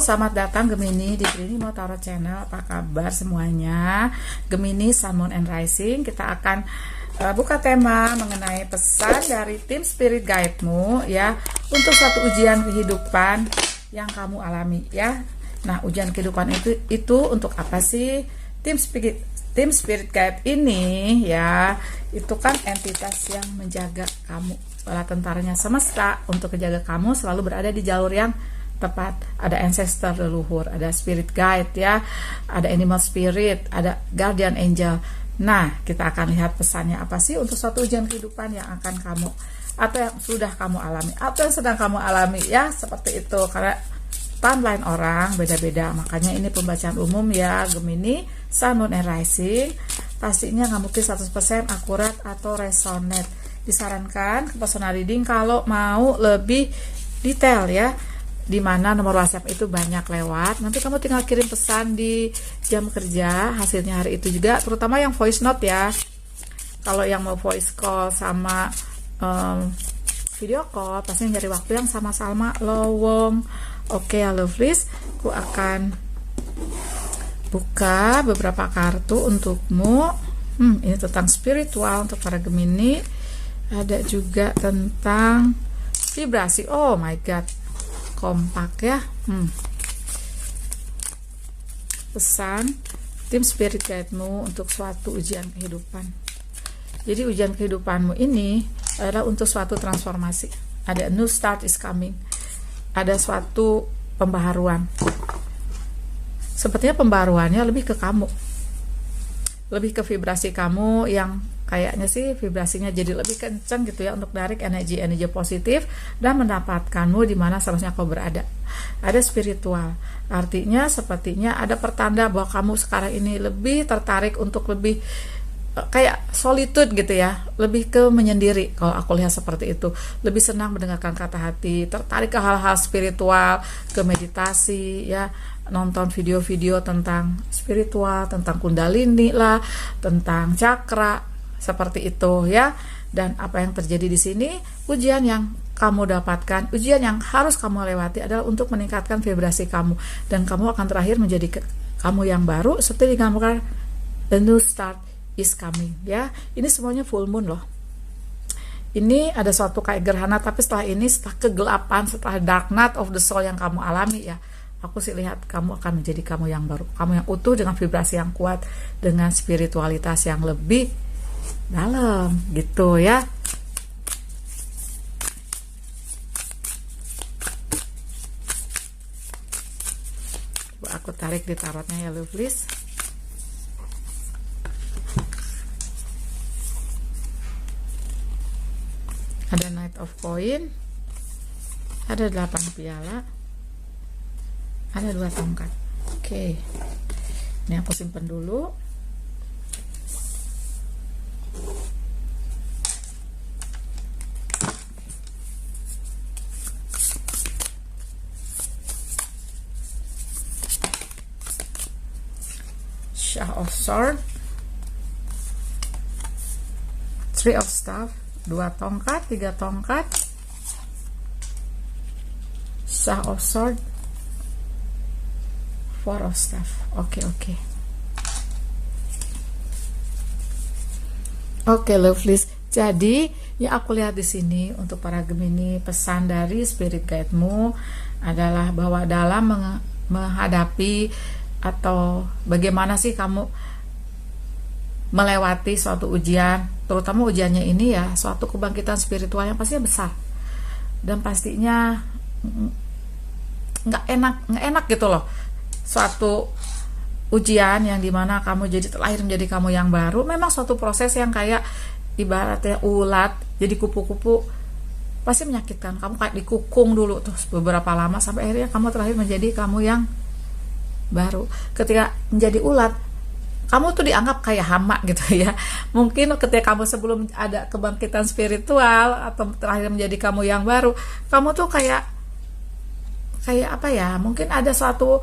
selamat datang Gemini di Grini Mo Tarot Channel. Apa kabar semuanya? Gemini, Sun, Moon, and Rising. Kita akan buka tema mengenai pesan dari tim Spirit Guide-mu ya, untuk suatu ujian kehidupan yang kamu alami ya. Nah, ujian kehidupan itu untuk apa sih? Tim Spirit Guide ini ya, itu kan entitas yang menjaga kamu, bala tentaranya semesta untuk menjaga kamu selalu berada di jalur yang tepat. Ada ancestor leluhur, ada spirit guide ya, ada animal spirit, ada guardian angel. Nah, kita akan lihat pesannya apa sih untuk suatu ujian kehidupan yang akan kamu, atau yang sudah kamu alami, atau yang sedang kamu alami ya, seperti itu. Karena timeline orang beda-beda, makanya ini pembacaan umum ya Gemini, Sun, Moon, and Rising. Pastinya nggak mungkin 100% akurat atau resonate. Disarankan ke personal reading kalau mau lebih detail ya, dimana nomor WhatsApp itu banyak lewat. Nanti kamu tinggal kirim pesan di jam kerja hasilnya hari itu juga, terutama yang voice note ya. Kalau yang mau voice call sama video call, pasti nyari waktu yang sama-sama lowong. Oke ya lovelies, aku akan buka beberapa kartu untukmu. Ini tentang spiritual untuk para Gemini. Ada juga tentang vibrasi. Oh my god, kompak ya. Pesan tim Spirit Guide-mu untuk suatu ujian kehidupan. Jadi ujian kehidupanmu ini adalah untuk suatu transformasi. Ada new start is coming. Ada suatu pembaharuan. Sepertinya pembaharuannya lebih ke kamu, lebih ke vibrasi kamu yang kayaknya sih vibrasinya jadi lebih kenceng gitu ya, untuk narik energi positif dan mendapatkanmu di mana seharusnya kau berada. Ada spiritual, artinya sepertinya ada pertanda bahwa kamu sekarang ini lebih tertarik untuk lebih kayak solitude gitu ya, lebih ke menyendiri. Kalau aku lihat seperti itu, lebih senang mendengarkan kata hati, tertarik ke hal-hal spiritual, ke meditasi ya, nonton video-video tentang spiritual, tentang kundalini lah, tentang cakra, seperti itu ya. Dan apa yang terjadi di sini, ujian yang kamu dapatkan, ujian yang harus kamu lewati adalah untuk meningkatkan vibrasi kamu, dan kamu akan terakhir menjadi kamu yang baru, seperti digambarkan the new start is coming ya. Ini semuanya full moon loh. Ini ada suatu kayak gerhana, tapi setelah ini, setelah kegelapan, setelah dark night of the soul yang kamu alami ya, aku sih lihat kamu akan menjadi kamu yang baru, kamu yang utuh dengan vibrasi yang kuat, dengan spiritualitas yang lebih dalam gitu ya. Aku tarik di tarotnya ya lovelies. Ada Knight of Coin, ada 8 piala, ada 2 tongkat. Oke, ini aku simpen dulu. Shah of Sword, Three of Staff, 2 tongkat, 3 tongkat, Shah of Sword, Four of Staff. Oke, lovelies. Jadi yang aku lihat di sini untuk para Gemini, pesan dari Spirit Guide-mu adalah bahwa dalam menghadapi atau bagaimana sih kamu melewati suatu ujian, terutama ujiannya ini ya, suatu kebangkitan spiritual yang pastinya besar, dan pastinya nggak enak gitu loh. Suatu ujian yang dimana kamu jadi terlahir menjadi kamu yang baru, memang suatu proses yang kayak ibaratnya ulat jadi kupu-kupu, pasti menyakitkan. Kamu kayak dikukung dulu terus beberapa lama sampai akhirnya kamu terlahir menjadi kamu yang baru. Ketika menjadi ulat, kamu tuh dianggap kayak hama gitu ya. Mungkin ketika kamu sebelum ada kebangkitan spiritual atau terakhir menjadi kamu yang baru, kamu tuh kayak apa ya? Mungkin ada suatu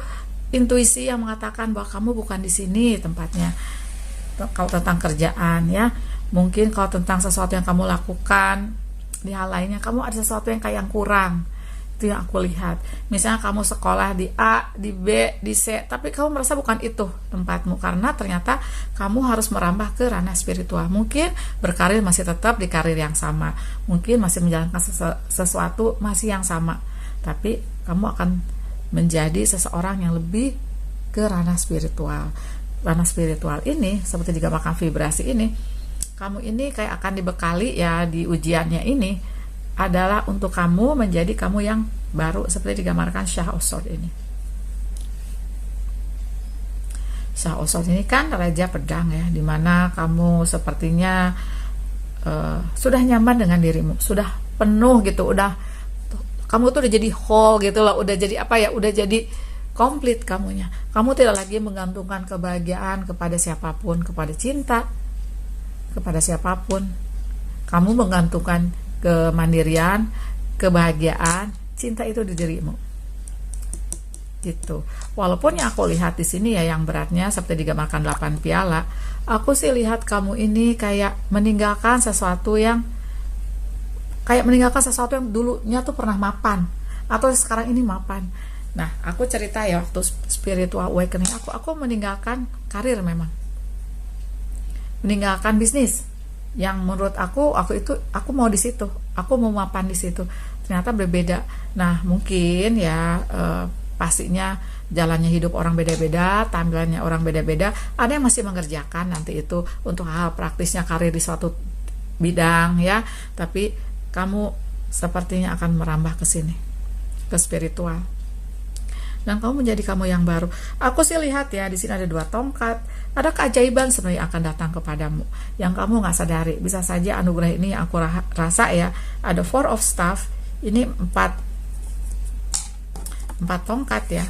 intuisi yang mengatakan bahwa kamu bukan di sini tempatnya. Kalau tentang kerjaan ya, mungkin kalau tentang sesuatu yang kamu lakukan di hal lainnya, kamu ada sesuatu yang kayak yang kurang Itu yang aku lihat. Misalnya kamu sekolah di A, di B, di C, tapi kamu merasa bukan itu tempatmu, karena ternyata kamu harus merambah ke ranah spiritual. Mungkin berkarir masih tetap di karir yang sama, mungkin masih menjalankan sesuatu masih yang sama, tapi kamu akan menjadi seseorang yang lebih ke ranah spiritual. Ranah spiritual ini seperti juga makan vibrasi ini, kamu ini kayak akan dibekali ya di ujiannya ini, adalah untuk kamu menjadi kamu yang baru, seperti digambarkan Shah of Swords ini. Shah of Swords ini kan raja pedang ya, dimana kamu sepertinya sudah nyaman dengan dirimu, sudah penuh gitu, udah kamu tuh udah jadi whole gitu loh, udah jadi apa ya, udah jadi komplit kamunya. Kamu tidak lagi menggantungkan kebahagiaan kepada siapapun, kepada cinta, kepada siapapun. Kamu menggantungkan kemandirian, kebahagiaan, cinta itu di dirimu. Gitu. Walaupun yang aku lihat di sini ya, yang beratnya seperti digambarkan 8 piala, aku sih lihat kamu ini kayak meninggalkan sesuatu yang dulunya tuh pernah mapan, atau sekarang ini mapan. Nah, aku cerita ya, waktu spiritual awakening aku meninggalkan karir, memang meninggalkan bisnis yang menurut aku mau di situ, aku mau mapan di situ, ternyata berbeda. Nah, mungkin ya pastinya jalannya hidup orang beda-beda, tampilannya orang beda-beda. Ada yang masih mengerjakan nanti itu untuk hal praktisnya karir di suatu bidang ya, tapi kamu sepertinya akan merambah ke sini, ke spiritual. Dan kamu menjadi kamu yang baru. Aku sih lihat ya, di sini ada 2 tongkat. Ada keajaiban sebenarnya akan datang kepadamu yang kamu nggak sadari. Bisa saja anugerah ini yang aku rasa ya. Ada 4 of Staff. Ini 4 tongkat ya.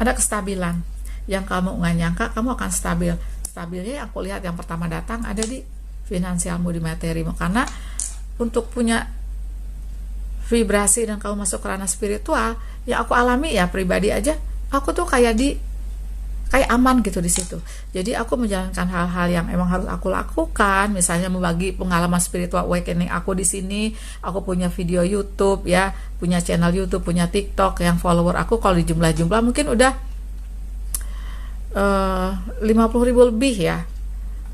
Ada kestabilan yang kamu nggak nyangka kamu akan stabil. Stabilnya aku lihat yang pertama datang ada di finansialmu, di materimu. Karena untuk punya vibrasi dan kamu masuk ke ranah spiritual, ya aku alami ya pribadi aja, aku tuh kayak aman gitu di situ. Jadi aku menjalankan hal-hal yang emang harus aku lakukan, misalnya membagi pengalaman spiritual awakening aku di sini. Aku punya video YouTube ya, punya channel YouTube, punya TikTok, yang follower aku kalau di jumlah mungkin udah 50.000 lebih ya.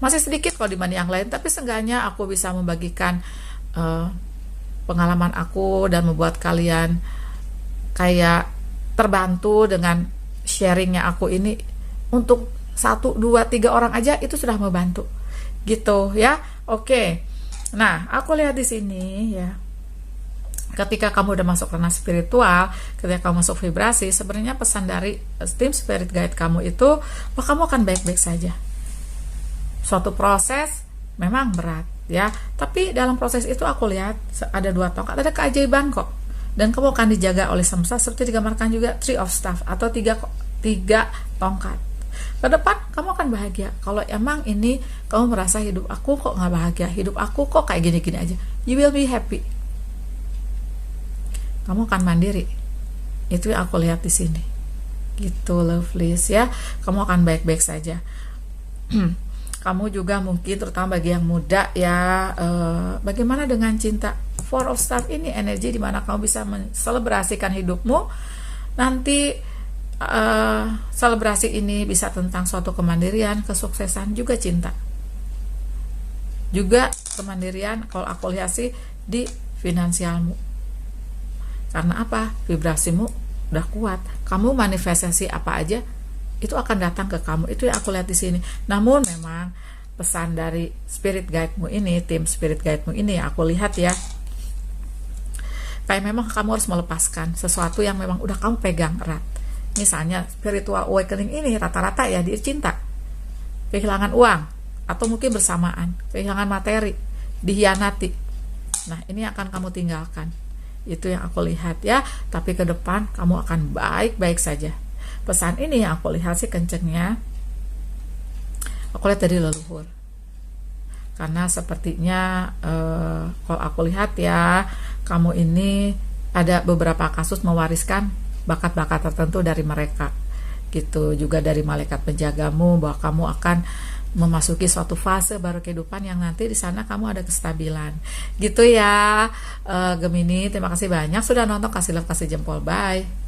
Masih sedikit kalau dibanding yang lain, tapi seenggaknya aku bisa membagikan pengalaman aku dan membuat kalian kayak terbantu dengan sharingnya aku ini. Untuk 1, 2, 3 orang aja itu sudah membantu gitu ya. Oke. Nah, aku lihat di sini ya, ketika kamu udah masuk ranah spiritual, ketika kamu masuk vibrasi, sebenarnya pesan dari tim spirit guide kamu itu, kamu akan baik-baik saja. Suatu proses memang berat ya, tapi dalam proses itu aku lihat ada 2 tongkat, ada keajaiban kok, dan kamu akan dijaga oleh semesta seperti digambarkan juga 3 of Staff atau 3 tongkat. Ke depan kamu akan bahagia. Kalau emang ini kamu merasa hidup aku kok nggak bahagia, hidup aku kok kayak gini-gini aja, you will be happy. Kamu akan mandiri. Itu yang aku lihat di sini. Gitu, lovelies ya. Kamu akan baik-baik saja. Kamu juga mungkin, terutama bagi yang muda ya, bagaimana dengan cinta? 4 of Staff ini energi dimana kamu bisa menselebrasikan hidupmu. Nanti selebrasi ini bisa tentang suatu kemandirian, kesuksesan, juga cinta, juga kemandirian kalau aku lihat sih di finansialmu. Karena apa? Vibrasimu udah kuat, kamu manifestasi apa aja itu akan datang ke kamu. Itu yang aku lihat di sini. Namun memang pesan dari spirit guide-mu ini, tim spirit guide-mu ini, aku lihat ya, kayak memang kamu harus melepaskan sesuatu yang memang udah kamu pegang erat. Misalnya spiritual awakening ini rata-rata ya di cinta, kehilangan uang, atau mungkin bersamaan, kehilangan materi, dihianati. Nah, ini akan kamu tinggalkan. Itu yang aku lihat ya. Tapi ke depan kamu akan baik-baik saja. Pesan ini yang aku lihat sih kencengnya, aku lihat dari leluhur. Karena sepertinya kalau aku lihat ya, kamu ini ada beberapa kasus mewariskan bakat-bakat tertentu dari mereka gitu, juga dari malaikat penjagamu, bahwa kamu akan memasuki suatu fase baru kehidupan yang nanti di sana kamu ada kestabilan. Gitu ya, Gemini. Terima kasih banyak sudah nonton, kasih love, kasih jempol, bye.